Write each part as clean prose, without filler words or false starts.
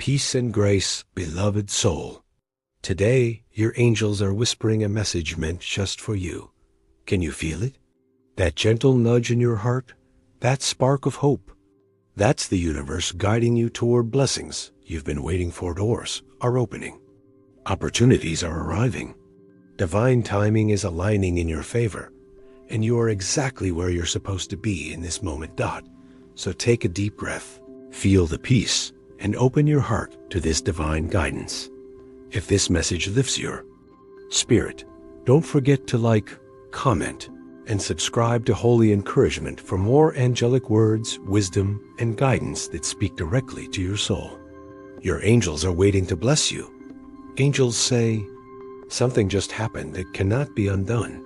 Peace and grace, beloved soul. Today, your angels are whispering a message meant just for you. Can you feel it? That gentle nudge in your heart? That spark of hope? That's the universe guiding you toward blessings you've been waiting for. Doors are opening. Opportunities are arriving. Divine timing is aligning in your favor, and you are exactly where you're supposed to be in this moment. So take a deep breath, feel the peace, and open your heart to this divine guidance. If this message lifts your spirit, don't forget to like, comment, and subscribe to Holy Encouragement for more angelic words, wisdom, and guidance that speak directly to your soul. Your angels are waiting to bless you. Angels say, something just happened that cannot be undone.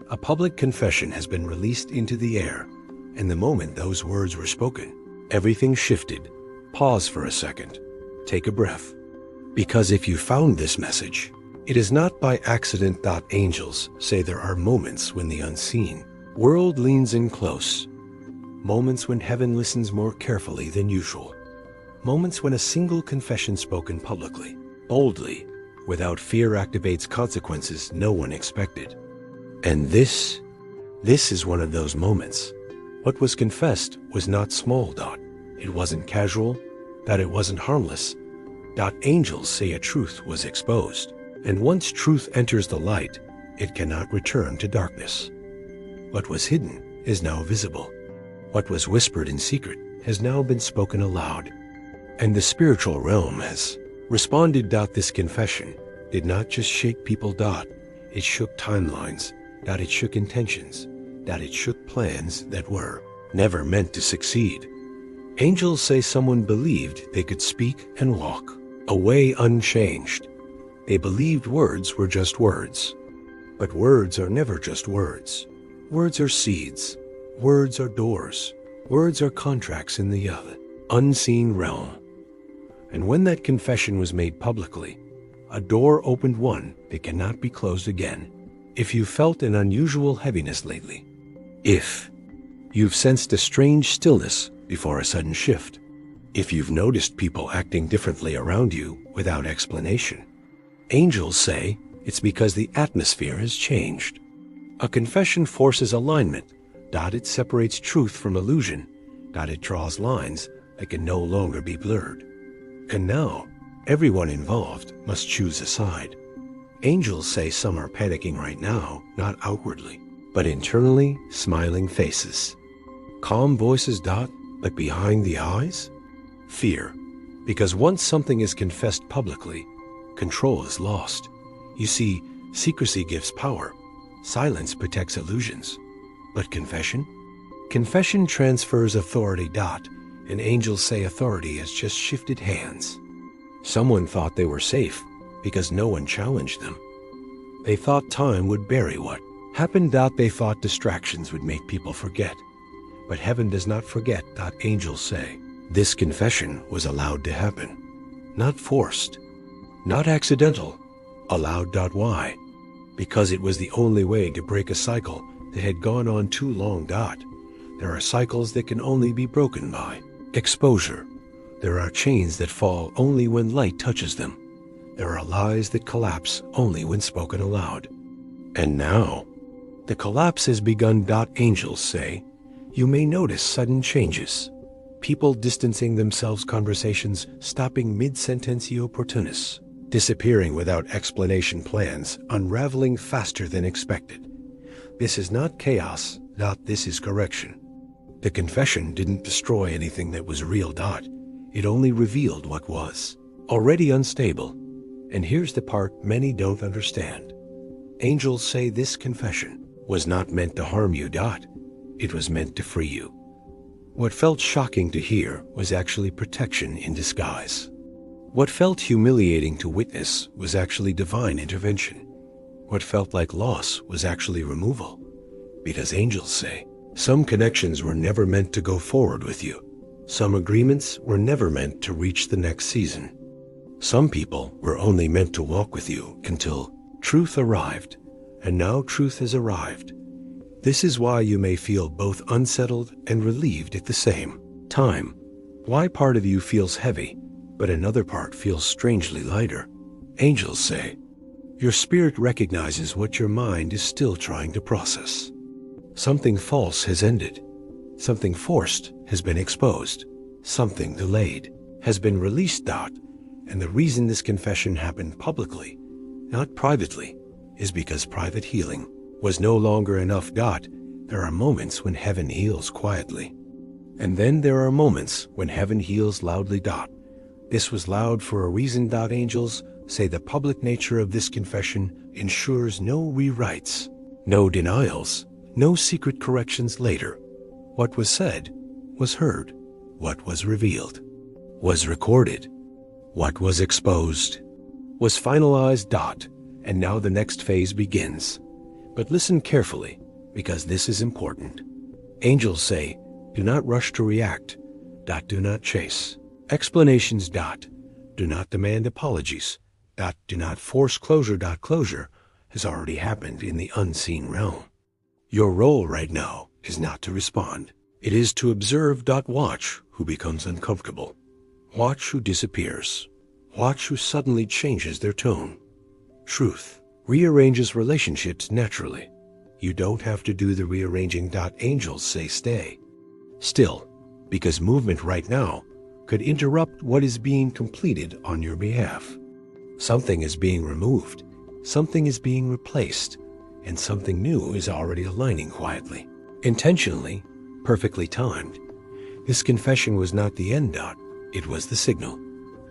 A public confession has been released into the air, and the moment those words were spoken, everything shifted. Pause for a second. Take a breath. Because if you found this message, it is not by accident. Angels say there are moments when the unseen world leans in close. Moments when heaven listens more carefully than usual. Moments when a single confession spoken publicly, boldly, without fear activates consequences no one expected. And this is one of those moments. What was confessed was not small. It wasn't casual, that it wasn't harmless. Angels say a truth was exposed, and once truth enters the light, it cannot return to darkness. What was hidden is now visible. What was whispered in secret has now been spoken aloud. And the spiritual realm has responded. This confession did not just shake people. It shook timelines. It shook intentions. It shook plans that were never meant to succeed. Angels say someone believed they could speak and walk away unchanged. They believed words were just words. But words are never just words. Words are seeds. Words are doors. Words are contracts in the unseen realm. And when that confession was made publicly, a door opened, one that cannot be closed again. If you felt an unusual heaviness lately, if you've sensed a strange stillness before a sudden shift, if you've noticed people acting differently around you without explanation, angels say it's because the atmosphere has changed. A confession forces alignment. It separates truth from illusion. It draws lines that can no longer be blurred. And now, everyone involved must choose a side. Angels say some are panicking right now, not outwardly, but internally smiling faces. Calm voices. But behind the eyes? Fear. Because once something is confessed publicly, control is lost. You see, secrecy gives power. Silence protects illusions. But confession? Confession transfers authority. And angels say authority has just shifted hands. Someone thought they were safe because no one challenged them. They thought time would bury what happened. They thought distractions would make people forget. But heaven does not forget. Angels say this confession was allowed to happen. Not forced. Not accidental. Allowed. Why? Because it was the only way to break a cycle that had gone on too long. There are cycles that can only be broken by exposure. There are chains that fall only when light touches them. There are lies that collapse only when spoken aloud. And now, the collapse has begun. Angels say, you may notice sudden changes. People distancing themselves, conversations stopping mid-sententio opportunis, disappearing without explanation, plans unraveling faster than expected. This is not chaos. This is correction. The confession didn't destroy anything that was real. It only revealed what was already unstable. And here's the part many don't understand. Angels say this confession was not meant to harm you. It was meant to free you. What felt shocking to hear was actually protection in disguise. What felt humiliating to witness was actually divine intervention. What felt like loss was actually removal. Because angels say, some connections were never meant to go forward with you. Some agreements were never meant to reach the next season. Some people were only meant to walk with you until truth arrived. And now truth has arrived. This is why you may feel both unsettled and relieved at the same time. Why part of you feels heavy, but another part feels strangely lighter. Angels say, your spirit recognizes what your mind is still trying to process. Something false has ended. Something forced has been exposed. Something delayed has been released. And the reason this confession happened publicly, not privately, is because private healing was no longer enough. There are moments when heaven heals quietly. And then there are moments when heaven heals loudly. This was loud for a reason. Angels say the public nature of this confession ensures no rewrites, no denials, no secret corrections later. What was said was heard. What was revealed was recorded. What was exposed was finalized. And now the next phase begins. But listen carefully, because this is important. Angels say, do not rush to react. Do not chase explanations. Do not demand apologies. Do not force closure. Closure has already happened in the unseen realm. Your role right now is not to respond. It is to observe. Watch who becomes uncomfortable. Watch who disappears. Watch who suddenly changes their tone. Truth rearranges relationships naturally. You don't have to do the rearranging. Angels say stay still, because movement right now could interrupt what is being completed on your behalf. Something is being removed, something is being replaced, and something new is already aligning quietly, intentionally, perfectly timed. This confession was not the end. It was the signal.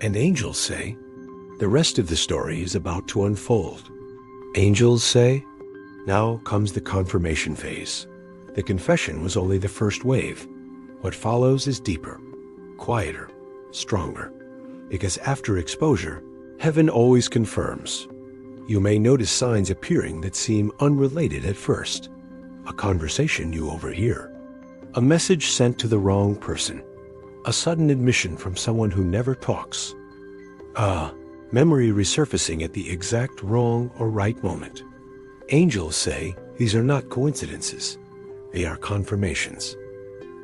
And angels say, the rest of the story is about to unfold. Angels say, now comes the confirmation phase. The confession was only the first wave. What follows is deeper, quieter, stronger. Because after exposure, heaven always confirms. You may notice signs appearing that seem unrelated at first. A conversation you overhear. A message sent to the wrong person. A sudden admission from someone who never talks. Memory resurfacing at the exact wrong or right moment. Angels say these are not coincidences. They are confirmations.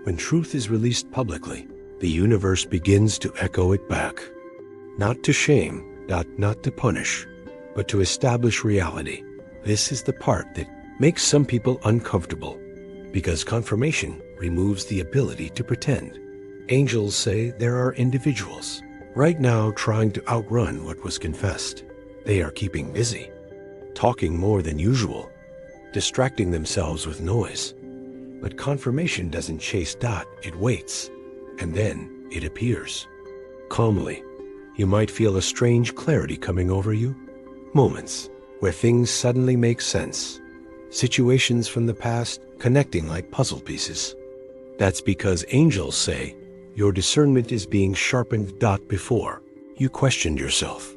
When truth is released publicly, the universe begins to echo it back. Not to shame, not to punish, but to establish reality. This is the part that makes some people uncomfortable, because confirmation removes the ability to pretend. Angels say there are individuals right now trying to outrun what was confessed. They are keeping busy, talking more than usual, distracting themselves with noise. But confirmation doesn't chase. It waits, and then it appears. Calmly, you might feel a strange clarity coming over you. Moments where things suddenly make sense. Situations from the past connecting like puzzle pieces. That's because angels say your discernment is being sharpened. Before, you questioned yourself.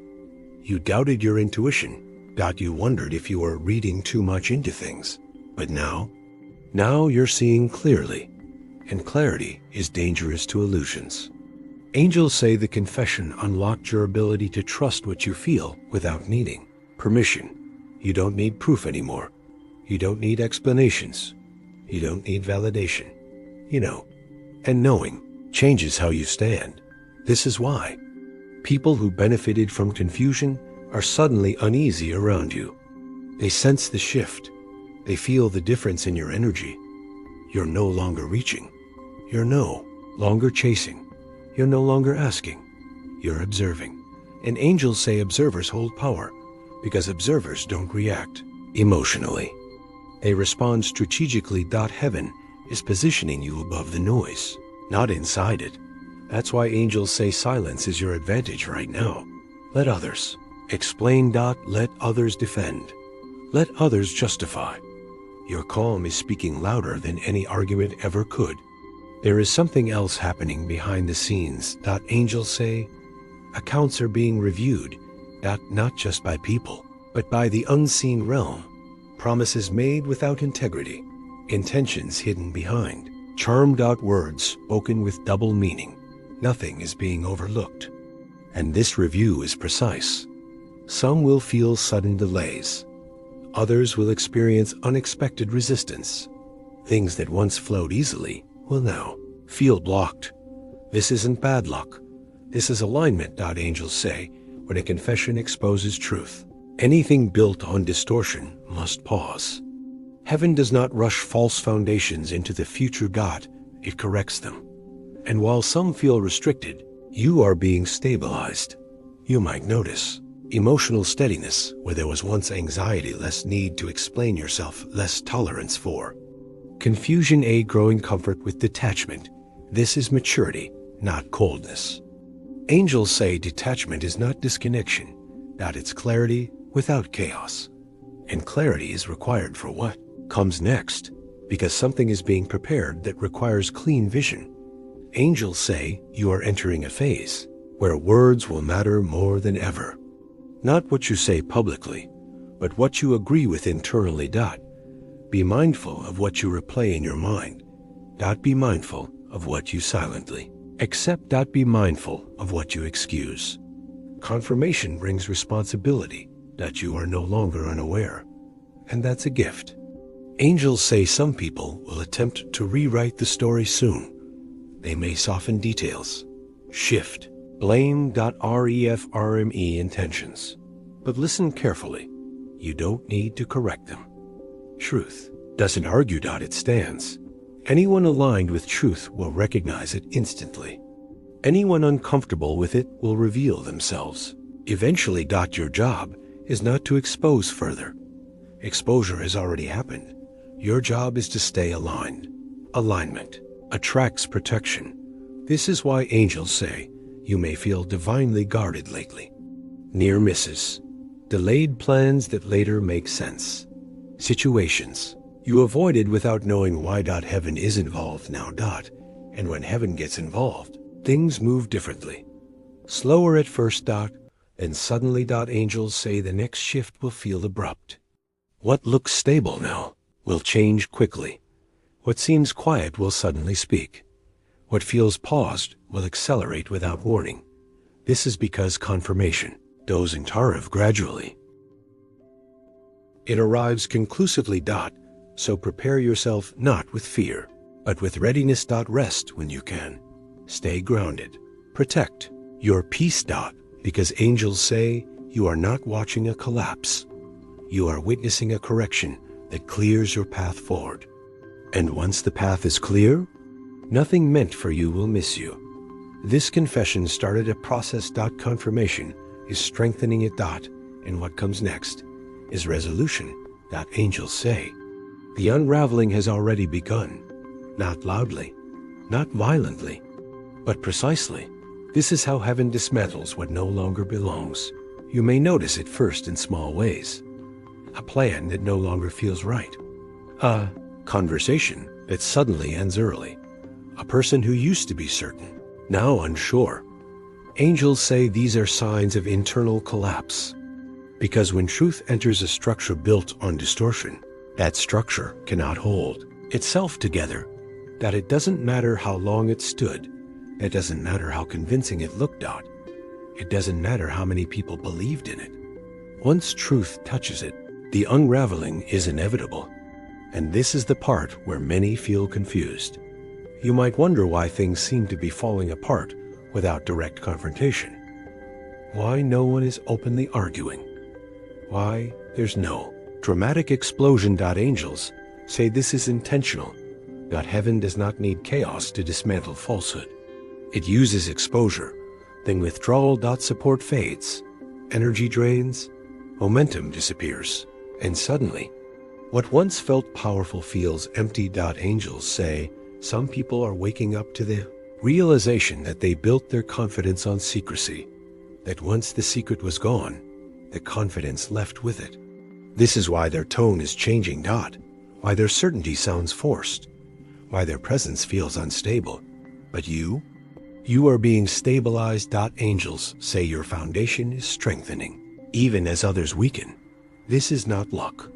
You doubted your intuition. You wondered if you were reading too much into things. But now you're seeing clearly. And clarity is dangerous to illusions. Angels say the confession unlocked your ability to trust what you feel without needing permission. You don't need proof anymore. You don't need explanations. You don't need validation. You know, and knowing changes how you stand. This is why people who benefited from confusion are suddenly uneasy around you. They sense the shift. They feel the difference in your energy. You're no longer reaching. You're no longer chasing. You're no longer asking. You're observing. And angels say observers hold power because observers don't react emotionally. They respond strategically. Heaven is positioning you above the noise, not inside it. That's why angels say silence is your advantage right now. Let others explain. Let others defend. Let others justify. Your calm is speaking louder than any argument ever could. There is something else happening behind the scenes. Angels say accounts are being reviewed, not just by people, but by the unseen realm. Promises made without integrity, intentions hidden behind, charmed out words spoken with double meaning. Nothing is being overlooked. And this review is precise. Some will feel sudden delays. Others will experience unexpected resistance. Things that once flowed easily will now feel blocked. This isn't bad luck. This is alignment. Angels say, when a confession exposes truth. Anything built on distortion must pause. Heaven does not rush false foundations into the future. It corrects them. And while some feel restricted, you are being stabilized. You might notice emotional steadiness where there was once anxiety, less need to explain yourself, less tolerance for confusion, a growing comfort with detachment. This is maturity, not coldness. Angels say detachment is not disconnection, that it's clarity without chaos. And clarity is required for what comes next, because something is being prepared that requires clean vision. Angels say you are entering a phase where words will matter more than ever. Not what you say publicly, but what you agree with internally. Be mindful of what you replay in your mind. Be mindful of what you silently accept. Be mindful of what you excuse. Confirmation brings responsibility that you are no longer unaware, and that's a gift. Angels say some people will attempt to rewrite the story soon. They may soften details, shift, blame, refrme intentions. But listen carefully. You don't need to correct them. Truth doesn't argue. It stands. Anyone aligned with truth will recognize it instantly. Anyone uncomfortable with it will reveal themselves. Eventually. Your job is not to expose further. Exposure has already happened. Your job is to stay aligned. Alignment attracts protection. This is why angels say you may feel divinely guarded lately. Near misses, delayed plans that later make sense, situations you avoided without knowing why. Heaven is involved now. And when heaven gets involved, things move differently. Slower at first. And suddenly. Angels say the next shift will feel abrupt. What looks stable now will change quickly. What seems quiet will suddenly speak. What feels paused will accelerate without warning. This is because confirmation doesn't arrive gradually. It arrives conclusively. So prepare yourself not with fear, but with readiness. Rest when you can. Stay grounded. Protect your peace. Because angels say you are not watching a collapse. You are witnessing a correction that clears your path forward. And once the path is clear, nothing meant for you will miss you. This confession started a process. Confirmation is strengthening it. And what comes next is resolution. Angels say the unraveling has already begun. Not loudly, not violently, but precisely. This is how heaven dismantles what no longer belongs. You may notice it first in small ways. A plan that no longer feels right. A conversation that suddenly ends early. A person who used to be certain, now unsure. Angels say these are signs of internal collapse. Because when truth enters a structure built on distortion, that structure cannot hold itself together. It doesn't matter how long it stood. It doesn't matter how convincing it looked. It doesn't matter how many people believed in it. Once truth touches it, the unraveling is inevitable. And this is the part where many feel confused. You might wonder why things seem to be falling apart without direct confrontation. Why no one is openly arguing. Why there's no dramatic explosion. Angels say this is intentional. Heaven does not need chaos to dismantle falsehood. It uses exposure, then withdrawal. Support fades, energy drains, momentum disappears, and suddenly, what once felt powerful feels empty. Angels say some people are waking up to the realization that they built their confidence on secrecy, that once the secret was gone, the confidence left with it. This is why their tone is changing. Why their certainty sounds forced, why their presence feels unstable. But you are being stabilized. Angels say your foundation is strengthening, even as others weaken. This is not luck.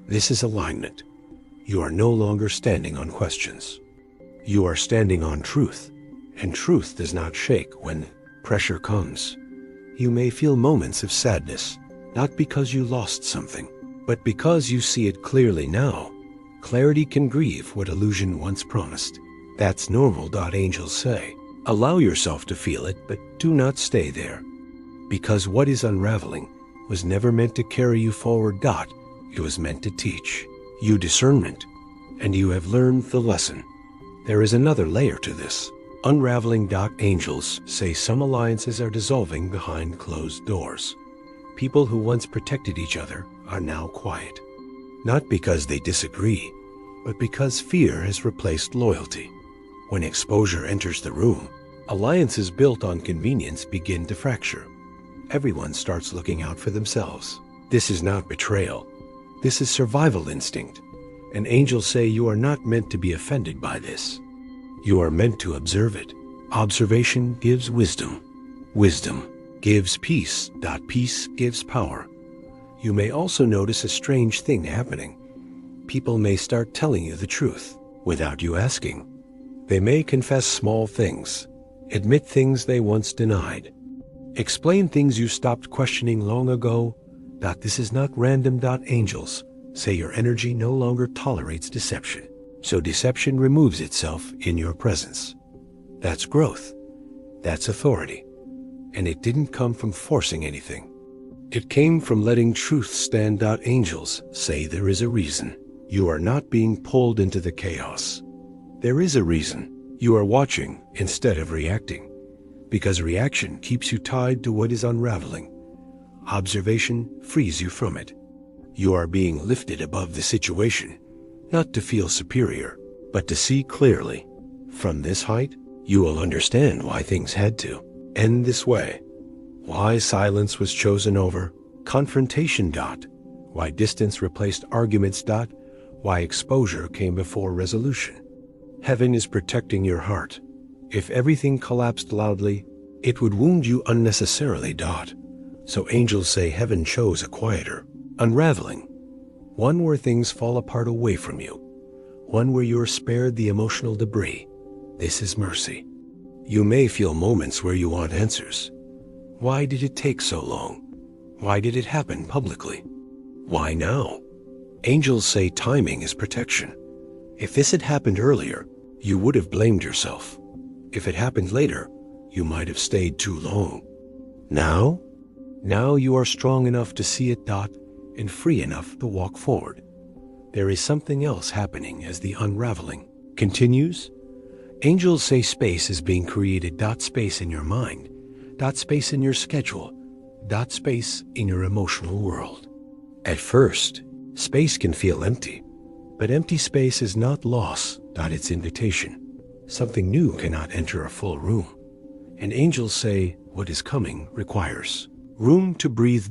This is alignment. You are no longer standing on questions. You are standing on truth, and truth does not shake when pressure comes. You may feel moments of sadness, not because you lost something, but because you see it clearly now. Clarity can grieve what illusion once promised. That's normal. Angels say Allow yourself to feel it, but do not stay there. Because what is unraveling was never meant to carry you forward. It was meant to teach you discernment, and you have learned the lesson. There is another layer to this. Unraveling. Angels say some alliances are dissolving behind closed doors. People who once protected each other are now quiet. Not because they disagree, but because fear has replaced loyalty. When exposure enters the room, alliances built on convenience begin to fracture. Everyone starts looking out for themselves. This is not betrayal. This is survival instinct. And angels say you are not meant to be offended by this. You are meant to observe it. Observation gives wisdom. Wisdom gives peace. Peace gives power. You may also notice a strange thing happening. People may start telling you the truth without you asking. They may confess small things, admit things they once denied, explain things you stopped questioning long ago. This is not random. Angels say your energy no longer tolerates deception, so deception removes itself in your presence. That's growth. That's authority. And it didn't come from forcing anything. It came from letting truth stand. Angels say there is a reason. You are not being pulled into the chaos. There is a reason. You are watching instead of reacting, because reaction keeps you tied to what is unraveling. Observation frees you from it. You are being lifted above the situation, not to feel superior, but to see clearly. From this height, you will understand why things had to end this way. Why silence was chosen over confrontation. Why distance replaced arguments. Why exposure came before resolution. Heaven is protecting your heart. If everything collapsed loudly, it would wound you unnecessarily. So angels say heaven chose a quieter, unraveling, one where things fall apart away from you, one where you are spared the emotional debris. This is mercy. You may feel moments where you want answers. Why did it take so long? Why did it happen publicly? Why now? Angels say timing is protection. If this had happened earlier, you would have blamed yourself. If it happened later, you might have stayed too long. Now you are strong enough to see it. And free enough to walk forward. There is something else happening as the unraveling continues. Angels say space is being created. Space in your mind. Space in your schedule. Space in your emotional world. At first, space can feel empty, but empty space is not loss. It's invitation. Something new cannot enter a full room. And angels say what is coming requires room to breathe.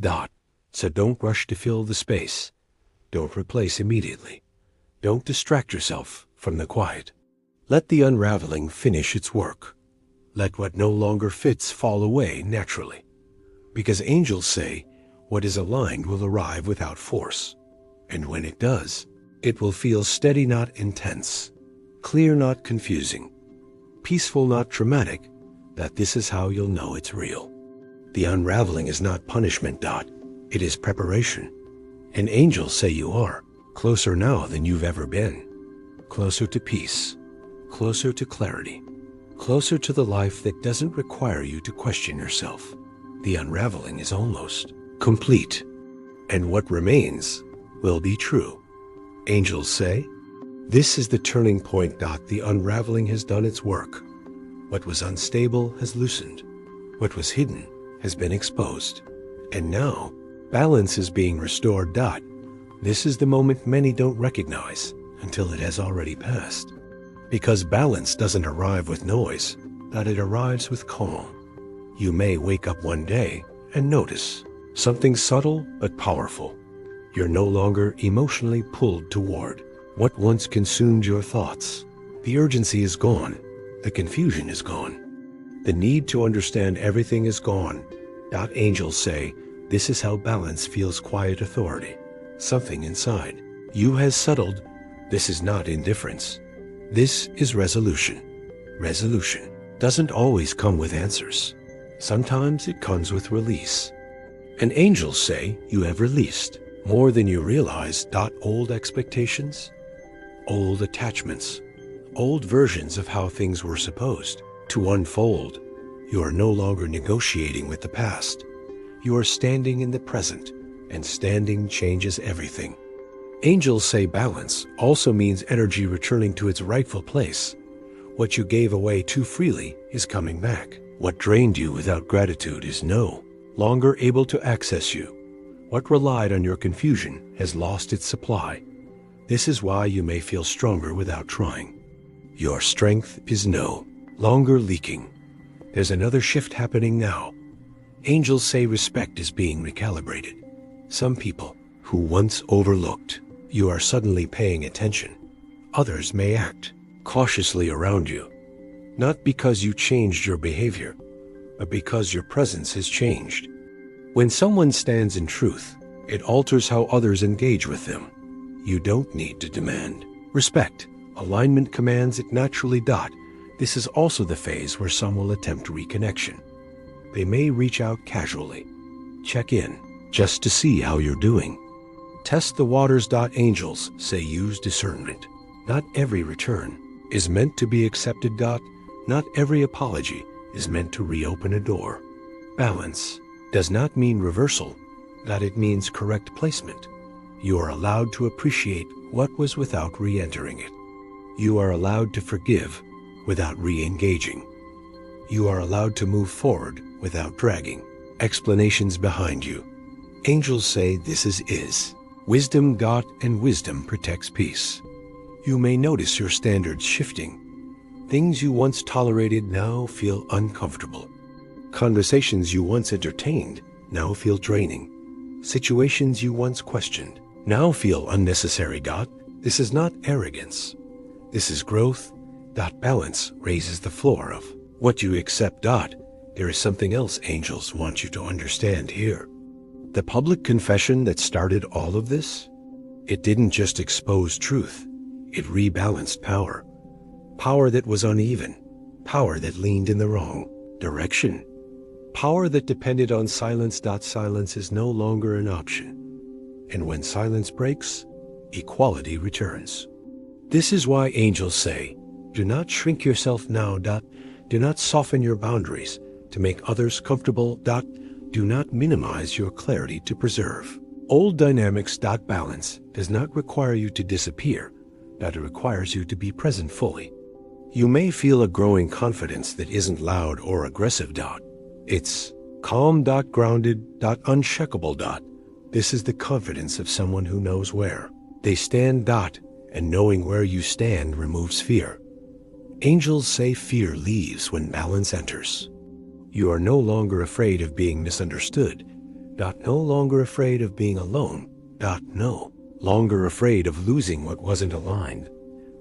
So don't rush to fill the space. Don't replace immediately. Don't distract yourself from the quiet. Let the unraveling finish its work. Let what no longer fits fall away naturally. Because angels say what is aligned will arrive without force. And when it does, it will feel steady, not intense, clear, not confusing, peaceful, not dramatic. This is how you'll know it's real. The unraveling is not punishment. It is preparation. And angels say you are closer now than you've ever been. Closer to peace. Closer to clarity. Closer to the life that doesn't require you to question yourself. The unraveling is almost complete. And what remains will be true. Angels say, this is the turning point. The unraveling has done its work. What was unstable has loosened. What was hidden has been exposed. And now, balance is being restored. This is the moment many don't recognize until it has already passed. Because balance doesn't arrive with noise, it arrives with calm. You may wake up one day and notice something subtle but powerful. You're no longer emotionally pulled toward what once consumed your thoughts. The urgency is gone. The confusion is gone. The need to understand everything is gone. Angels say, this is how balance feels. Quiet authority. Something inside you has settled. This is not indifference. This is resolution. Resolution doesn't always come with answers. Sometimes it comes with release. And angels say you have released more than you realize. Old expectations, old attachments, old versions of how things were supposed to unfold. You are no longer negotiating with the past. You are standing in the present, and standing changes everything. Angels say balance also means energy returning to its rightful place. What you gave away too freely is coming back. What drained you without gratitude is no longer able to access you. What relied on your confusion has lost its supply. This is why you may feel stronger without trying. Your strength is no longer leaking. There's another shift happening now. Angels say respect is being recalibrated. Some people who once overlooked you are suddenly paying attention. Others may act cautiously around you, not because you changed your behavior, but because your presence has changed. When someone stands in truth, it alters how others engage with them. You don't need to demand respect. Alignment commands it naturally. This is also the phase where some will attempt reconnection. They may reach out casually, check in, just to see how you're doing. Test the waters. Angels say use discernment. Not every return is meant to be accepted. Not every apology is meant to reopen a door. Balance does not mean reversal. It means correct placement. You are allowed to appreciate what was without re-entering it. You are allowed to forgive without re-engaging. You are allowed to move forward without dragging explanations behind you. Angels say this is wisdom. And wisdom protects peace. You may notice your standards shifting. Things you once tolerated now feel uncomfortable. Conversations you once entertained now feel draining. Situations you once questioned now feel unnecessary. This is not arrogance. This is growth. Balance raises the floor of what you accept. There is something else angels want you to understand here. The public confession that started all of this, it didn't just expose truth. It rebalanced power. Power that was uneven. Power that leaned in the wrong direction. Power that depended on silence. Silence is no longer an option. And when silence breaks, equality returns. This is why angels say, do not shrink yourself now. Do not soften your boundaries to make others comfortable. Do not minimize your clarity to preserve old dynamics. Balance does not require you to disappear. It requires you to be present fully. You may feel a growing confidence that isn't loud or aggressive. It's calm. Grounded. Unshakable. This is the confidence of someone who knows where they stand. And knowing where you stand removes fear. Angels say fear leaves when balance enters. You are no longer afraid of being misunderstood. No longer afraid of being alone. No longer afraid of losing what wasn't aligned.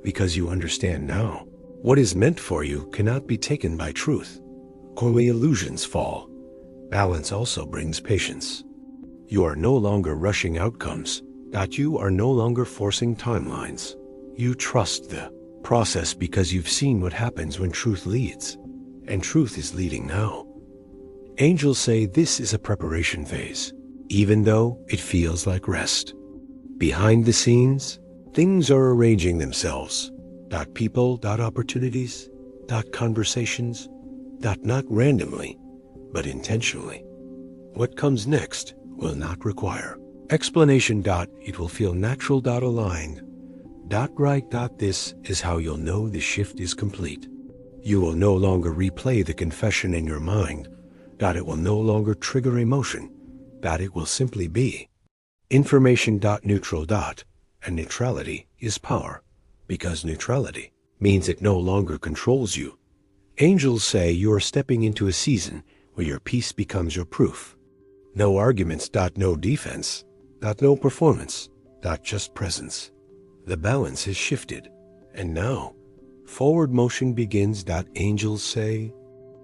Because you understand now, what is meant for you cannot be taken by truth. Or illusions fall. Balance also brings patience. You are no longer rushing outcomes. You are no longer forcing timelines. You trust the process because you've seen what happens when truth leads. And truth is leading now. Angels say this is a preparation phase, even though it feels like rest. Behind the scenes, things are arranging themselves. People, opportunities, conversations, not randomly, but intentionally. What comes next will not require explanation. It will feel natural. Aligned. Right. This is how you'll know the shift is complete. You will no longer replay the confession in your mind. It will no longer trigger emotion. It will simply be information. Neutral. And neutrality is power, because neutrality means it no longer controls you. Angels say you are stepping into a season where your peace becomes your proof. No arguments. No defense. No performance. Just presence. The balance has shifted, and now forward motion begins. Angels say,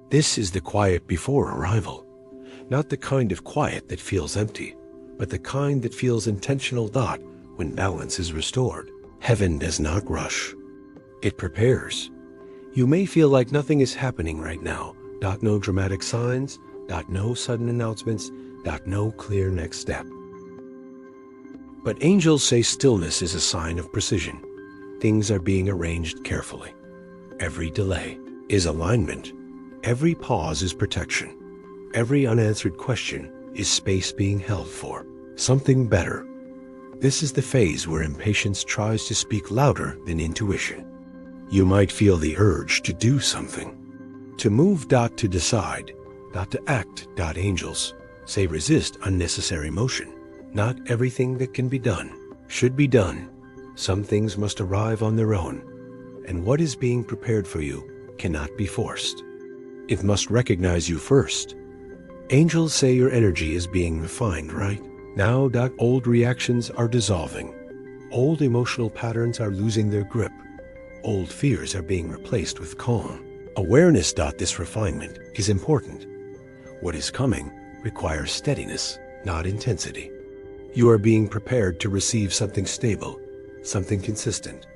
this is the quiet before arrival. Not the kind of quiet that feels empty, but the kind that feels intentional. When balance is restored, heaven does not rush. It prepares. You may feel like nothing is happening right now. No dramatic signs. No sudden announcements. No clear next step. But angels say stillness is a sign of precision. Things are being arranged carefully. Every delay is alignment. Every pause is protection. Every unanswered question is space being held for something better. This is the phase where impatience tries to speak louder than intuition. You might feel the urge to do something, to move, to decide, to act. Angels say resist unnecessary motion. Not everything that can be done should be done. Some things must arrive on their own, and what is being prepared for you cannot be forced. It must recognize you first. Angels say your energy is being refined right now. Old reactions are dissolving. Old emotional patterns are losing their grip. Old fears are being replaced with calm. Awareness. This refinement is important. What is coming requires steadiness, not intensity. You are being prepared to receive something stable, something consistent,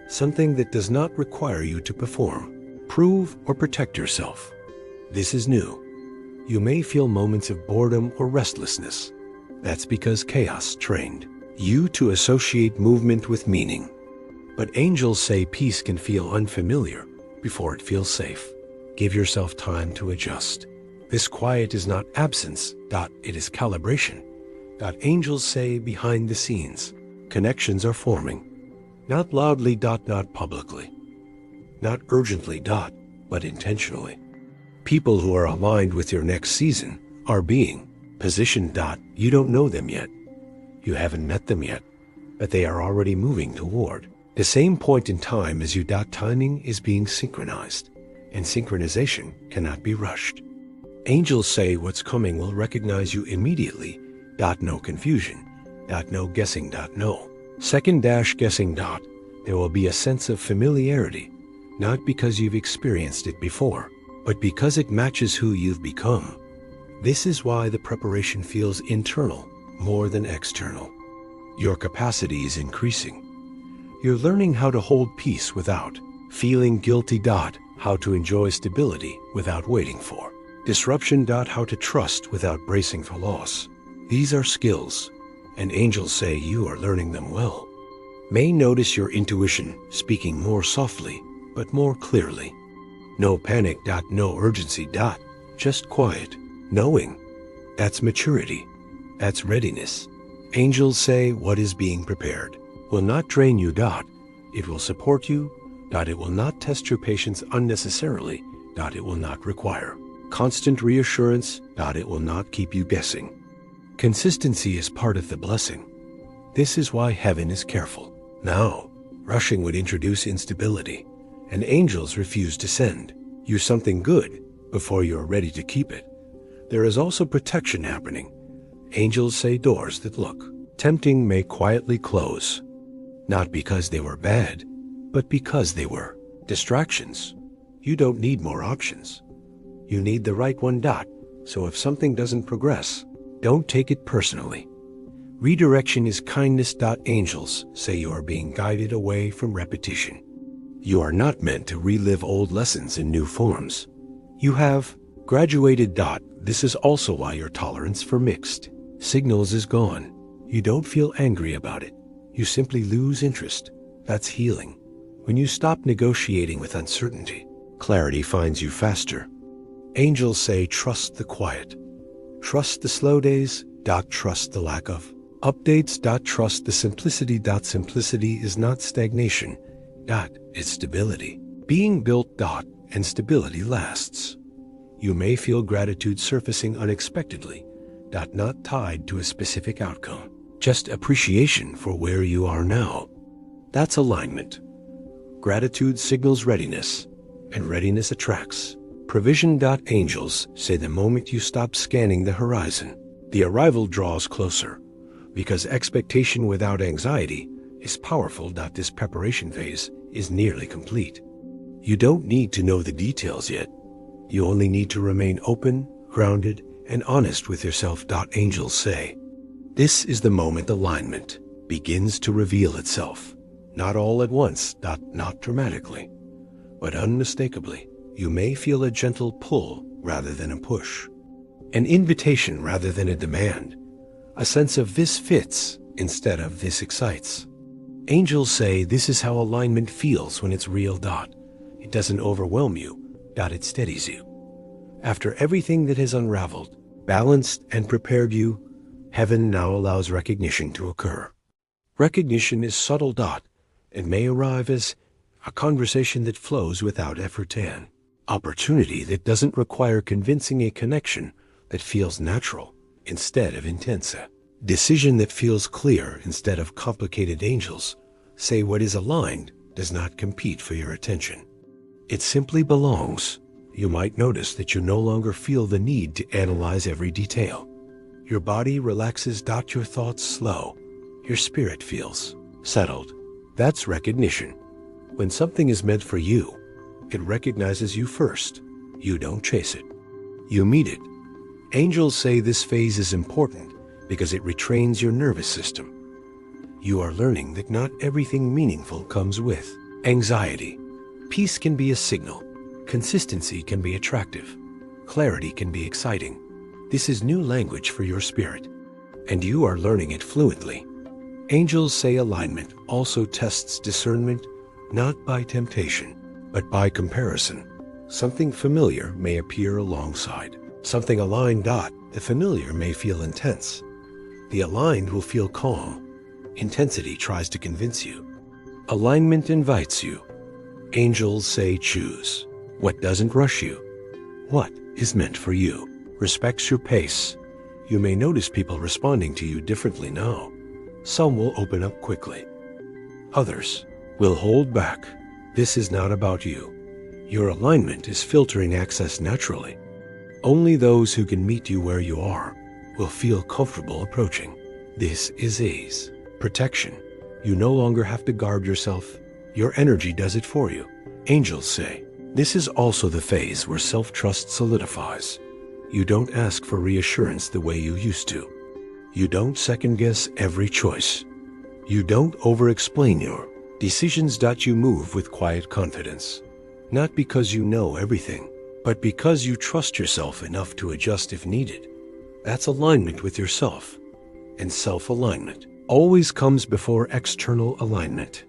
something that does not require you to perform, prove, or protect yourself. This is new. You may feel moments of boredom or restlessness. That's because chaos trained you to associate movement with meaning. But angels say peace can feel unfamiliar before it feels safe. Give yourself time to adjust. This quiet is not absence. It is calibration. Angels say behind the scenes, connections are forming. Not loudly. Not publicly. Not urgently. But intentionally. People who are aligned with your next season are being positioned. You don't know them yet. You haven't met them yet, but they are already moving toward the same point in time as you. Timing is being synchronized, and synchronization cannot be rushed. Angels say what's coming will recognize you immediately. No confusion. No guessing. No second guessing. There will be a sense of familiarity, not because you've experienced it before, but because it matches who you've become. This is why the preparation feels internal more than external. Your capacity is increasing. You're learning how to hold peace without feeling guilty. How to enjoy stability without waiting for disruption. How to trust without bracing for loss. These are skills, and angels say you are learning them well. May notice your intuition speaking more softly, but more clearly. No panic. No urgency. Just quiet, knowing. That's maturity. That's readiness. Angels say what is being prepared will not drain you. It will support you. It will not test your patience unnecessarily. It will not require constant reassurance. It will not keep you guessing. Consistency is part of the blessing. This is why heaven is careful. Now, rushing would introduce instability, and angels refuse to send you something good before you are ready to keep it. There is also protection happening. Angels say doors that look tempting may quietly close, not because they were bad, but because they were distractions. You don't need more options. You need the right one. So if something doesn't progress, don't take it personally. Redirection is kindness. Angels say you are being guided away from repetition. You are not meant to relive old lessons in new forms. You have graduated. This is also why your tolerance for mixed signals is gone. You don't feel angry about it. You simply lose interest. That's healing. When you stop negotiating with uncertainty, clarity finds you faster. Angels say trust the quiet. Trust the slow days. Trust the lack of updates. Trust the simplicity. Simplicity is not stagnation. It's stability. Being built. And stability lasts. You may feel gratitude surfacing unexpectedly. Not tied to a specific outcome. Just appreciation for where you are now. That's alignment. Gratitude signals readiness, and readiness attracts provision. Angels say the moment you stop scanning the horizon, the arrival draws closer, because expectation without anxiety is powerful. This preparation phase is nearly complete. You don't need to know the details yet. You only need to remain open, grounded, and honest with yourself. Angels say this is the moment alignment begins to reveal itself. Not all at once. Not dramatically, but unmistakably. You may feel a gentle pull rather than a push, an invitation rather than a demand, a sense of this fits instead of this excites. Angels say this is how alignment feels when it's real. It doesn't overwhelm you. It steadies you. After everything that has unraveled, balanced, and prepared you, heaven now allows recognition to occur. Recognition is subtle. It may arrive as a conversation that flows without effort, an opportunity that doesn't require convincing, a connection that feels natural instead of intense, a decision that feels clear instead of complicated. Angels say what is aligned does not compete for your attention. It simply belongs. You might notice that you no longer feel the need to analyze every detail. Your body relaxes. Your thoughts slow. Your spirit feels settled. That's recognition. When something is meant for you, it recognizes you first. You don't chase it. You meet it. Angels say this phase is important because it retrains your nervous system. You are learning that not everything meaningful comes with anxiety. Peace can be a signal. Consistency can be attractive. Clarity can be exciting. This is new language for your spirit, and you are learning it fluently. Angels say alignment also tests discernment, not by temptation, but by comparison. Something familiar may appear alongside something aligned. The familiar may feel intense. The aligned will feel calm. Intensity tries to convince you. Alignment invites you. Angels say choose. What doesn't rush you? What is meant for you? Respects your pace. You may notice people responding to you differently now. Some will open up quickly. Others will hold back. This is not about you. Your alignment is filtering access naturally. Only those who can meet you where you are will feel comfortable approaching. This is ease, protection. You no longer have to guard yourself. Your energy does it for you. Angels say, this is also the phase where self-trust solidifies. You don't ask for reassurance the way you used to. You don't second-guess every choice. You don't over-explain your decisions. You move with quiet confidence. Not because you know everything, but because you trust yourself enough to adjust if needed. That's alignment with yourself. And self-alignment always comes before external alignment.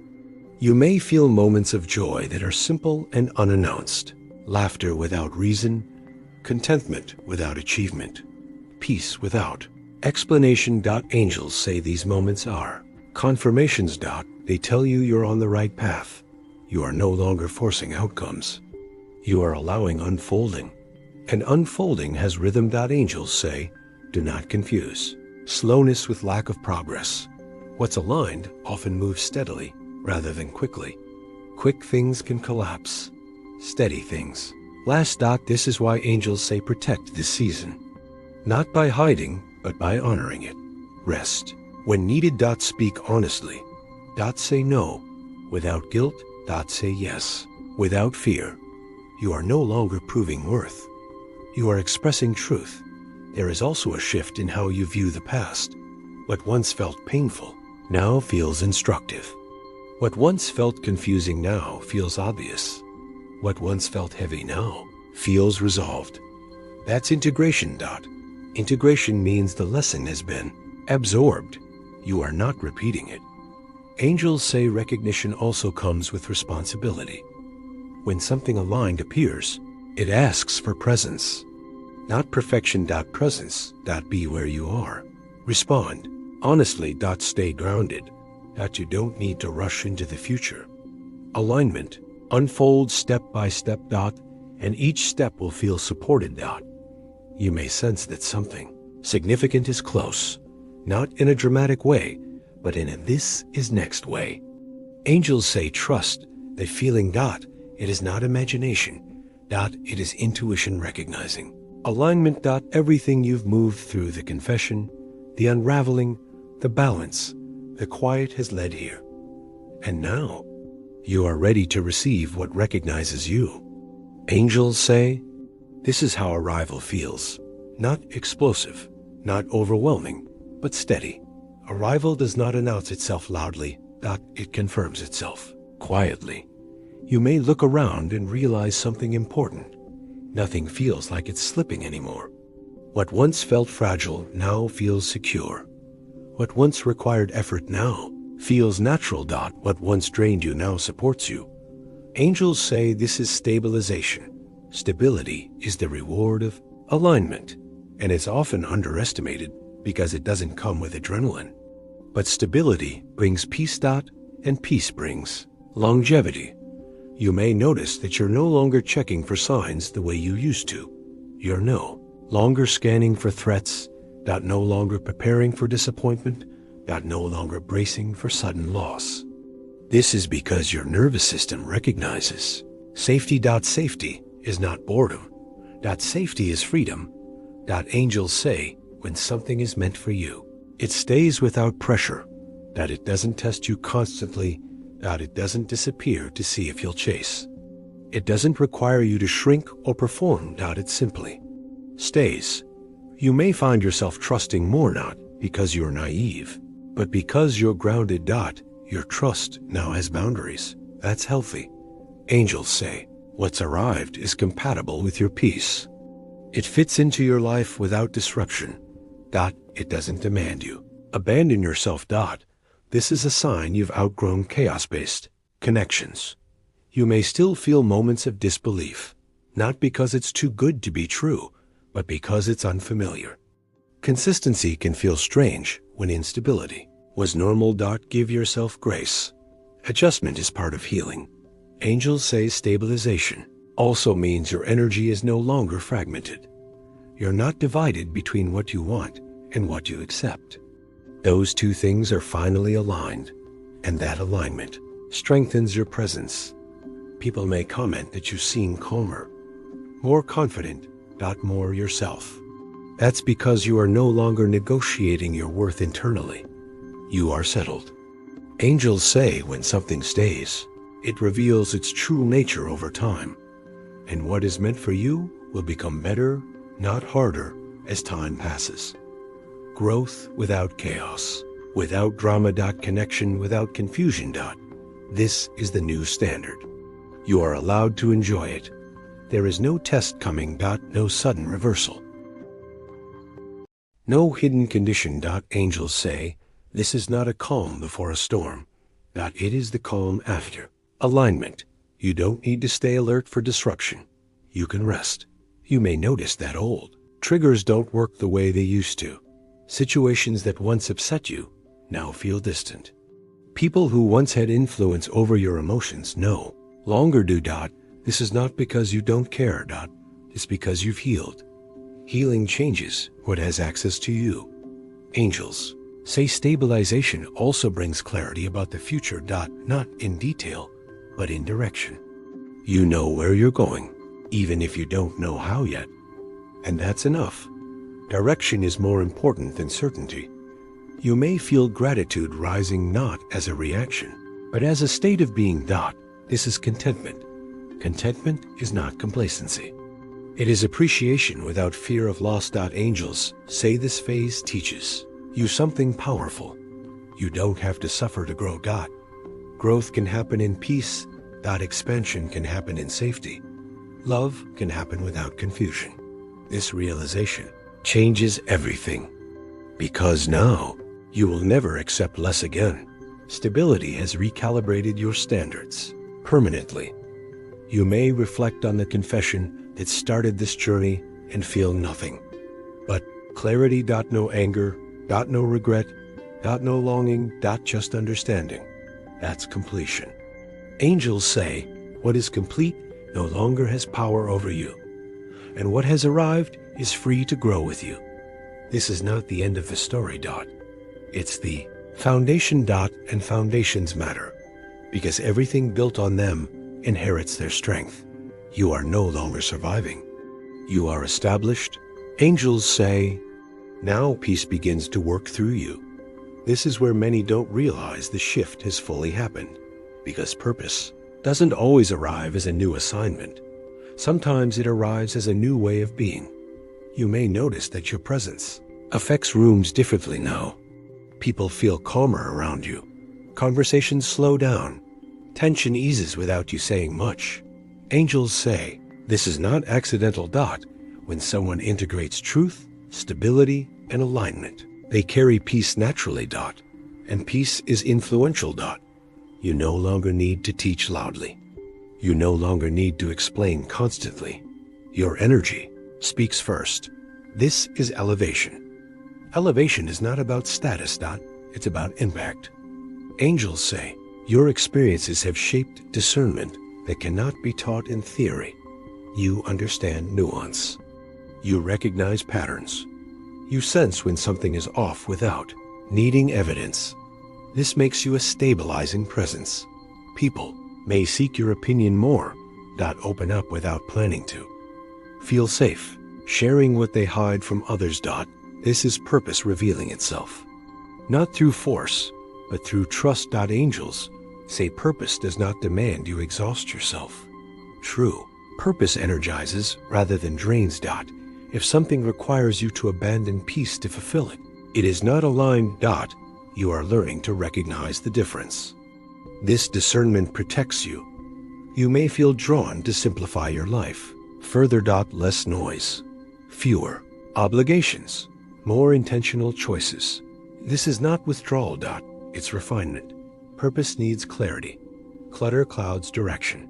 You may feel moments of joy that are simple and unannounced. Laughter without reason, contentment without achievement, peace without explanation. Angels say these moments are confirmations. They tell you you're on the right path. You are no longer forcing outcomes. You are allowing unfolding. And unfolding has rhythm. Angels say, do not confuse slowness with lack of progress. What's aligned often moves steadily rather than quickly. Quick things can collapse. Steady things last. This is why angels say protect this season. Not by hiding, but by honoring it. Rest when needed. Speak honestly. Say no without guilt. Say yes without fear. You are no longer proving worth. You are expressing truth. There is also a shift in how you view the past. What once felt painful now feels instructive. What once felt confusing now feels obvious. What once felt heavy now feels resolved. That's integration. Integration means the lesson has been absorbed. You are not repeating it. Angels say recognition also comes with responsibility. When something aligned appears, it asks for presence. Not perfection. Presence. Be where you are. Respond honestly. Stay grounded. You don't need to rush into the future. Alignment unfolds step by step. And each step will feel supported. You may sense that something significant is close, not in a dramatic way, but in a this is next way. Angels say trust the feeling. It is not imagination. It is intuition recognizing. Alignment. Everything you've moved through, the confession, the unraveling, the balance, the quiet has led here. And now you are ready to receive what recognizes you. Angels say, this is how arrival feels. Not explosive, not overwhelming, but steady. Arrival does not announce itself loudly. It confirms itself quietly. You may look around and realize something important. Nothing feels like it's slipping anymore. What once felt fragile now feels secure. What once required effort now feels natural. What once drained you now supports you. Angels say this is stabilization, Stability is the reward of alignment, and it's often underestimated because it doesn't come with adrenaline. But stability brings peace. And peace brings longevity. You may notice that you're no longer checking for signs the way you used to. You're no longer scanning for threats, no longer preparing for disappointment, no longer bracing for sudden loss. This is because your nervous system recognizes safety. Safety is not boredom. Safety is freedom. Angels say when something is meant for you, it stays without pressure. It doesn't test you constantly. It doesn't disappear to see if you'll chase. It doesn't require you to shrink or perform. It simply stays. You may find yourself trusting more, not because you're naive, but because you're grounded. Your trust now has boundaries. That's healthy. Angels say what's arrived is compatible with your peace. It fits into your life without disruption. It doesn't demand you abandon yourself. This is a sign you've outgrown chaos-based connections. You may still feel moments of disbelief, not because it's too good to be true, but because it's unfamiliar. Consistency can feel strange when instability was normal. Give yourself grace. Adjustment is part of healing. Angels say stabilization also means your energy is no longer fragmented. You're not divided between what you want and what you accept. Those two things are finally aligned, and that alignment strengthens your presence. People may comment that you seem calmer, more confident, more yourself. That's because you are no longer negotiating your worth internally. You are settled. Angels say when something stays, it reveals its true nature over time, and what is meant for you will become better, not harder, as time passes. Growth without chaos, without drama. Connection without confusion. This is the new standard. You are allowed to enjoy it. There is no test coming. No sudden reversal. No hidden condition. Angels say this is not a calm before a storm. It is the calm after alignment. You don't need to stay alert for disruption. You can rest. You may notice that old triggers don't work the way they used to. Situations that once upset you now feel distant. People who once had influence over your emotions no longer do. This is not because you don't care. It's because you've healed. Healing changes what has access to you. Angels say stabilization also brings clarity about the future. Not in detail, but in direction. You know where you're going, even if you don't know how yet. And that's enough. Direction is more important than certainty. You may feel gratitude rising not as a reaction, but as a state of being. This is contentment. Contentment is not complacency. It is appreciation without fear of loss. Angels say this phase teaches you something powerful. You don't have to suffer to grow. Growth can happen in peace. Expansion can happen in safety. Love can happen without confusion. This realization changes everything. Because now, you will never accept less again. Stability has recalibrated your standards permanently. You may reflect on the confession that started this journey and feel nothing but clarity. No anger. No regret. No longing. Just understanding. That's completion. Angels say what is complete no longer has power over you, and what has arrived is free to grow with you. This is not the end of the story. It's the foundation. And foundations matter, because everything built on them inherits their strength. You are no longer surviving. You are established. Angels say, now peace begins to work through you. This is where many don't realize the shift has fully happened, because purpose doesn't always arrive as a new assignment. Sometimes it arrives as a new way of being. You may notice that your presence affects rooms differently now. People feel calmer around you. Conversations slow down. Tension eases without you saying much. Angels say, this is not accidental. When someone integrates truth, stability, and alignment, they carry peace naturally. And peace is influential. You no longer need to teach loudly. You no longer need to explain constantly. Your energy speaks first. This is elevation. Elevation is not about status. It's about impact. Angels say, your experiences have shaped discernment that cannot be taught in theory. You understand nuance. You recognize patterns. You sense when something is off without needing evidence. This makes you a stabilizing presence. People may seek your opinion more. Open up without planning to. Feel safe, sharing what they hide from others. This is purpose revealing itself. Not through force, but through trust. Angels say purpose does not demand you exhaust yourself. True, purpose energizes rather than drains. If something requires you to abandon peace to fulfill it, it is not aligned. You are learning to recognize the difference. This discernment protects you. You may feel drawn to simplify your life. Further. Less noise, fewer obligations, more intentional choices. This is not withdrawal. It's refinement. Purpose needs clarity. Clutter clouds direction.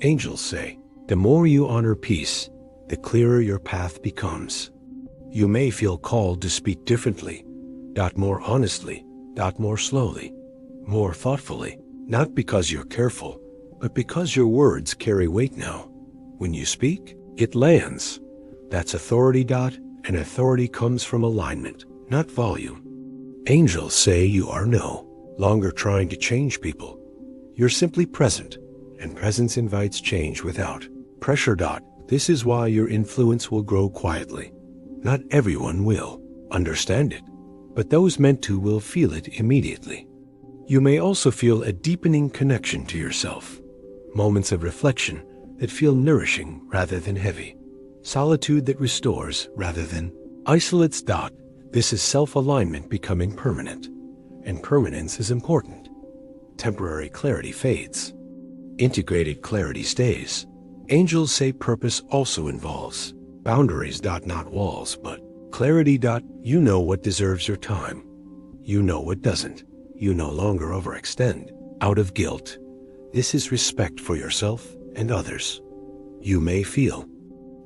Angels say, the more you honor peace, the clearer your path becomes. You may feel called to speak differently. More honestly. More slowly. More thoughtfully. Not because you're careful, but because your words carry weight now. When you speak, it lands. That's authority. And authority comes from alignment, not volume. Angels say you are no longer trying to change people. You're simply present, and presence invites change without pressure. This is why your influence will grow quietly. Not everyone will understand it, but those meant to will feel it immediately. You may also feel a deepening connection to yourself. Moments of reflection that feel nourishing rather than heavy. Solitude that restores rather than isolates. This is self-alignment becoming permanent. And permanence is important. Temporary clarity fades. Integrated clarity stays. Angels say purpose also involves boundaries. Not walls, but clarity. You know what deserves your time. You know what doesn't. You no longer overextend out of guilt. This is respect for yourself and others. You may feel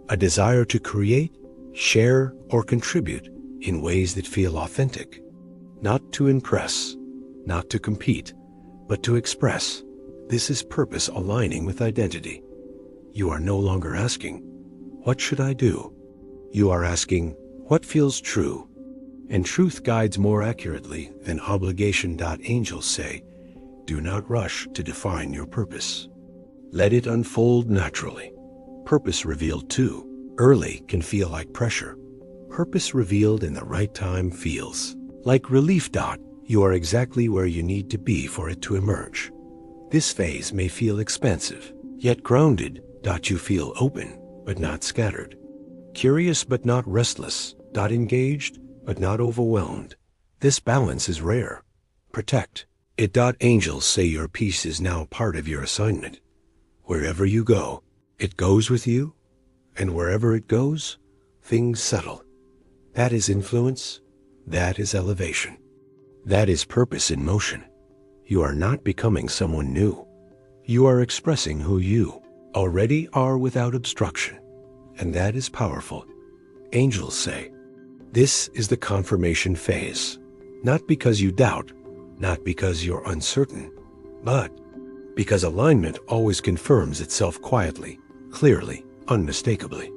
a desire to create, share, or contribute in ways that feel authentic. Not to impress, not to compete, but to express. This is purpose aligning with identity. You are no longer asking, what should I do? You are asking, what feels true? And truth guides more accurately than obligation. Angels say, do not rush to define your purpose. Let it unfold naturally. Purpose revealed too early can feel like pressure. Purpose revealed in the right time feels like relief. You are exactly where you need to be for it to emerge. This phase may feel expansive, yet grounded. You feel open, but not scattered. Curious, but not restless. Engaged, but not overwhelmed. This balance is rare. Protect it. Angels say your peace is now part of your assignment. Wherever you go, it goes with you, and wherever it goes, things settle. That is influence. That is elevation. That is purpose in motion. You are not becoming someone new. You are expressing who you already are without obstruction, and that is powerful. Angels say, this is the confirmation phase. Not because you doubt, not because you're uncertain, but because alignment always confirms itself quietly, clearly, unmistakably.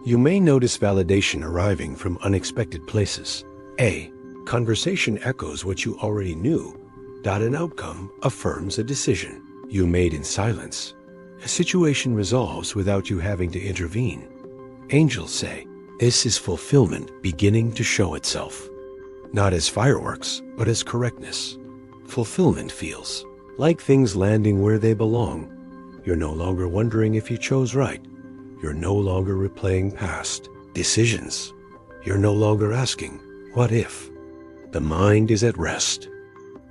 You may notice validation arriving from unexpected places. A conversation echoes what you already knew. An outcome affirms a decision you made in silence. A situation resolves without you having to intervene. Angels say, this is fulfillment beginning to show itself. Not as fireworks, but as correctness. Fulfillment feels like things landing where they belong. You're no longer wondering if you chose right. You're no longer replaying past decisions. You're no longer asking, what if? The mind is at rest.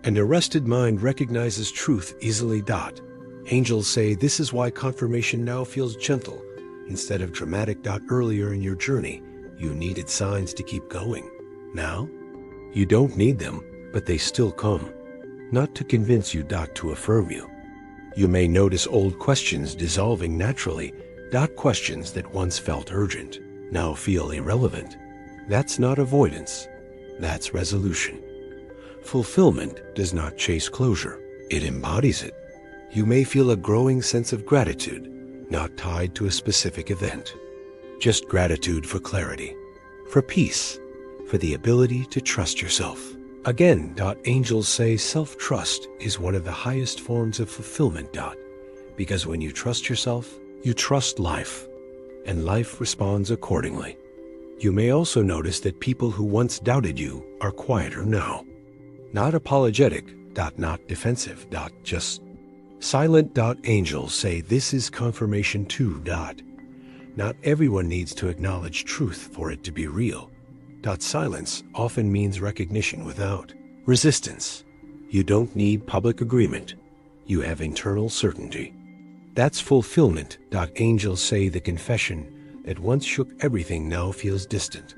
And a rested mind recognizes truth easily. Angels say this is why confirmation now feels gentle instead of dramatic. Earlier in your journey, you needed signs to keep going. Now, you don't need them, but they still come. Not to convince you. To affirm you. You may notice old questions dissolving naturally. Questions that once felt urgent now feel irrelevant. That's not avoidance. That's resolution. Fulfillment does not chase closure. It embodies it. You may feel a growing sense of gratitude, not tied to a specific event. Just gratitude for clarity, for peace, for the ability to trust yourself. Again, angels say self-trust is one of the highest forms of fulfillment. Because when you trust yourself, you trust life, and life responds accordingly. You may also notice that people who once doubted you are quieter now. Not apologetic, not defensive, just silent. Angels say this is confirmation too. Not everyone needs to acknowledge truth for it to be real. Silence often means recognition without resistance. You don't need public agreement. You have internal certainty. That's fulfillment. Angels say the confession that once shook everything now feels distant.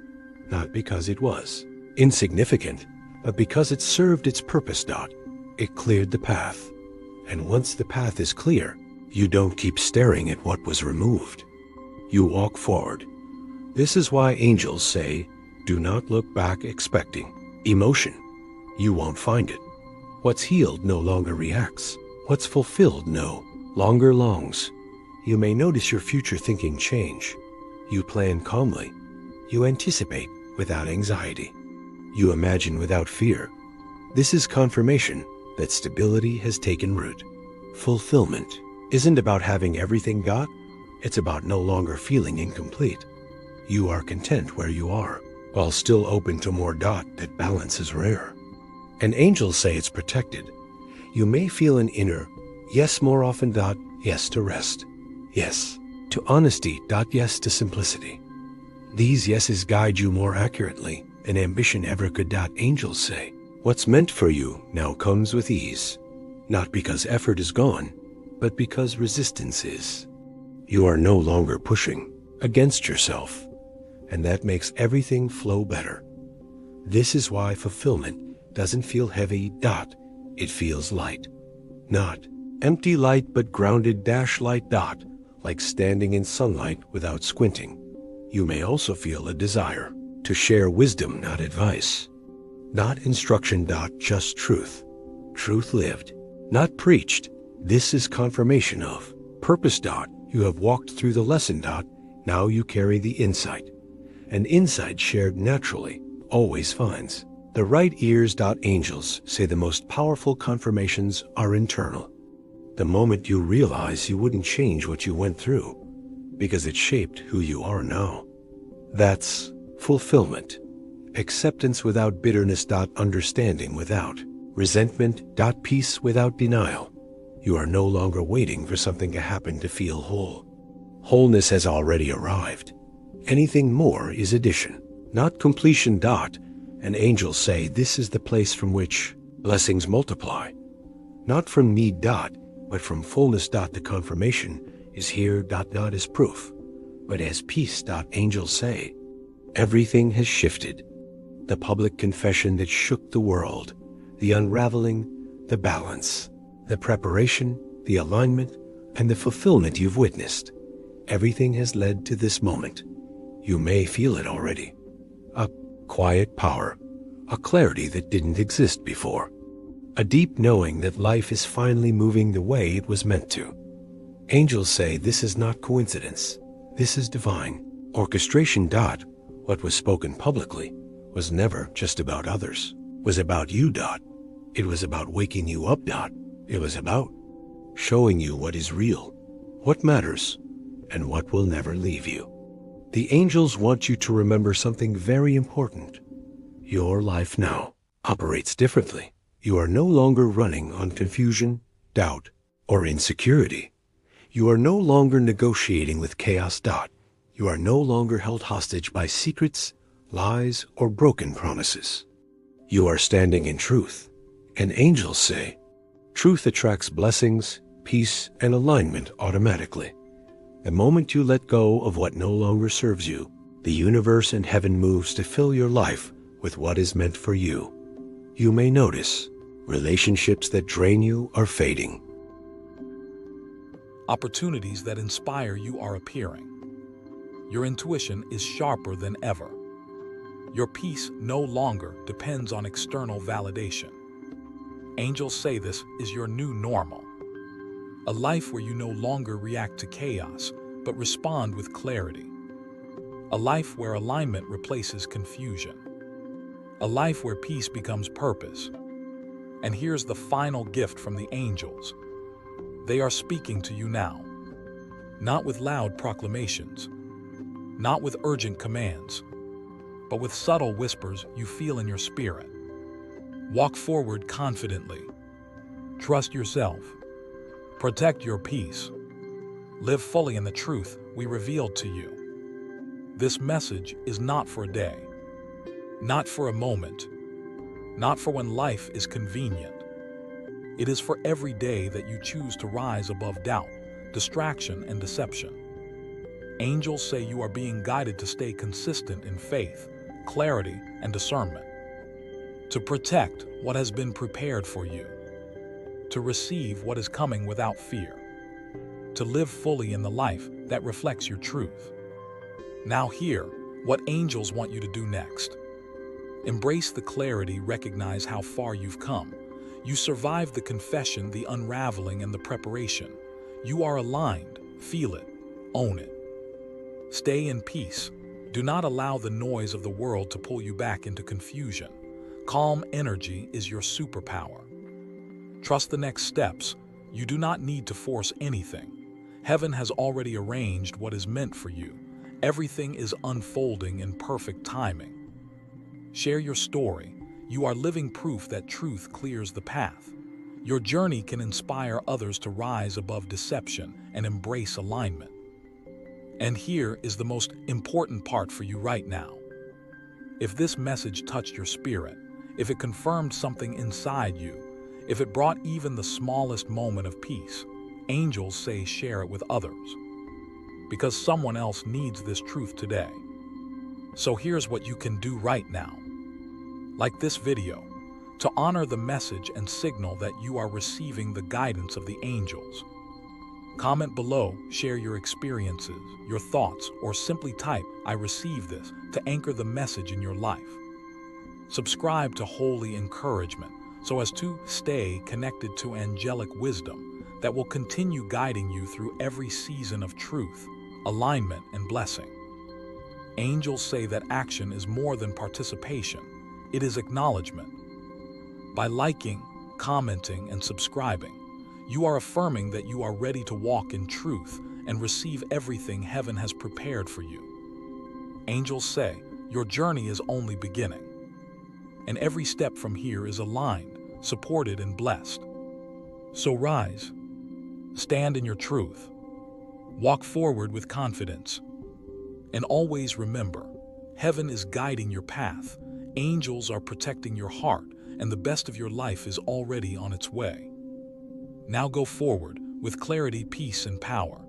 Not because it was insignificant, but because it served its purpose. It cleared the path. And once the path is clear, you don't keep staring at what was removed. You walk forward. This is why angels say, do not look back expecting emotion. You won't find it. What's healed no longer reacts. What's fulfilled no longer longs. You may notice your future thinking change. You plan calmly. You anticipate without anxiety. You imagine without fear. This is confirmation that stability has taken root. Fulfillment isn't about having everything got. It's about no longer feeling incomplete. You are content where you are, while still open to more. That balance is rare. And angels say it's protected. You may feel an inner yes more often. Yes to rest. Yes to honesty. Yes to simplicity. These yeses guide you more accurately than ambition ever could. Angels say what's meant for you now comes with ease. Not because effort is gone, but because resistance is. You are no longer pushing against yourself, and that makes everything flow better. This is why fulfillment doesn't feel heavy. It feels light. Not empty light, but grounded light. Like standing in sunlight without squinting. You may also feel a desire to share wisdom, not advice. Not instruction. Just truth. Truth lived, not preached. This is confirmation of purpose. You have walked through the lesson. Now you carry the insight. And insight shared naturally always finds the right ears. Angels say the most powerful confirmations are internal. The moment you realize you wouldn't change what you went through, because it shaped who you are now. That's fulfillment. Acceptance without bitterness. Understanding without resentment. Peace without denial. You are no longer waiting for something to happen to feel whole. Wholeness has already arrived. Anything more is addition, not completion. And angels say this is the place from which blessings multiply. Not from need. But from fullness. The confirmation is here. Not as proof, but as peace. Angels say everything has shifted. The public confession that shook the world, the unraveling, the balance, the preparation, the alignment, and the fulfillment you've witnessed. Everything has led to this moment. You may feel it already. A quiet power, a clarity that didn't exist before. A deep knowing that life is finally moving the way it was meant to. Angels say this is not coincidence. This is divine orchestration. What was spoken publicly was never just about others, was about you. It was about waking you up. It was about showing you what is real, what matters, and what will never leave you. The angels want you to remember something very important. Your life now operates differently. You are no longer running on confusion, doubt, or insecurity. You are no longer negotiating with chaos. You are no longer held hostage by secrets, lies, or broken promises. You are standing in truth. And angels say, truth attracts blessings, peace, and alignment automatically. The moment you let go of what no longer serves you, the universe and heaven moves to fill your life with what is meant for you. You may notice relationships that drain you are fading. Opportunities that inspire you are appearing. Your intuition is sharper than ever. Your peace no longer depends on external validation. Angels say this is your new normal. A life where you no longer react to chaos, but respond with clarity. A life where alignment replaces confusion. A life where peace becomes purpose. And here's the final gift from the angels. They are speaking to you now. Not with loud proclamations, not with urgent commands, but with subtle whispers you feel in your spirit. Walk forward confidently. Trust yourself. Protect your peace. Live fully in the truth we revealed to you. This message is not for a day, not for a moment, not for when life is convenient. It is for every day that you choose to rise above doubt, distraction, and deception. Angels say you are being guided to stay consistent in faith, clarity, and discernment. To protect what has been prepared for you. To receive what is coming without fear. To live fully in the life that reflects your truth. Now hear what angels want you to do next. Embrace the clarity, recognize how far you've come. You survived the confession, the unraveling, and the preparation. You are aligned. Feel it. Own it. Stay in peace. Do not allow the noise of the world to pull you back into confusion. Calm energy is your superpower. Trust the next steps. You do not need to force anything. Heaven has already arranged what is meant for you. Everything is unfolding in perfect timing. Share your story. You are living proof that truth clears the path. Your journey can inspire others to rise above deception and embrace alignment. And here is the most important part for you right now. If this message touched your spirit, if it confirmed something inside you, if it brought even the smallest moment of peace, angels say share it with others. Because someone else needs this truth today. So here's what you can do right now. Like this video, to honor the message and signal that you are receiving the guidance of the angels. Comment below, share your experiences, your thoughts, or simply type, "I receive this," to anchor the message in your life. Subscribe to Holy Encouragement so as to stay connected to angelic wisdom that will continue guiding you through every season of truth, alignment, and blessing. Angels say that action is more than participation. It is acknowledgement. By liking, commenting, and subscribing, you are affirming that you are ready to walk in truth and receive everything heaven has prepared for you. Angels say your journey is only beginning, and every step from here is aligned, supported, and blessed. So rise, stand in your truth, walk forward with confidence, and always remember, heaven is guiding your path, angels are protecting your heart, and the best of your life is already on its way. Now go forward with clarity, peace, and power.